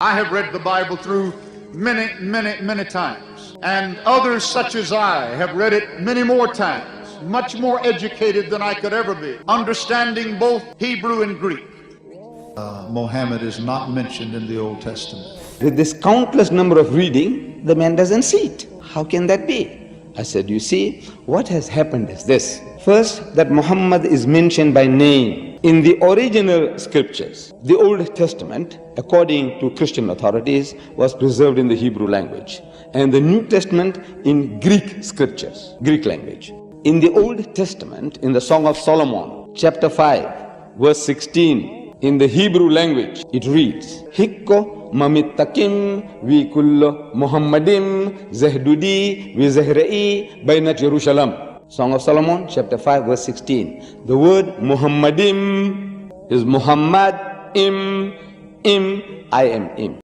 I have read the Bible through many times, and others such as I have read it many more times, much more educated than I could ever be, understanding both Hebrew and Greek. Muhammad is not mentioned in the Old Testament. With this countless number of reading, the man doesn't see it. How can that be? I said, you see, what has happened is this. First, that Muhammad is mentioned by name in the original scriptures. The Old Testament, according to Christian authorities, was preserved in the Hebrew language, and the New Testament in Greek scriptures, Greek language. In the Old Testament, in the Song of Solomon, chapter 5, verse 16, in the Hebrew language, it reads, Hikko mamittakim vi kullo Muhammadim zahdudi vi zahra'i bainat Jerusalem. Song of Solomon, chapter 5, verse 16. The word Muhammadim is Muhammad, I am im.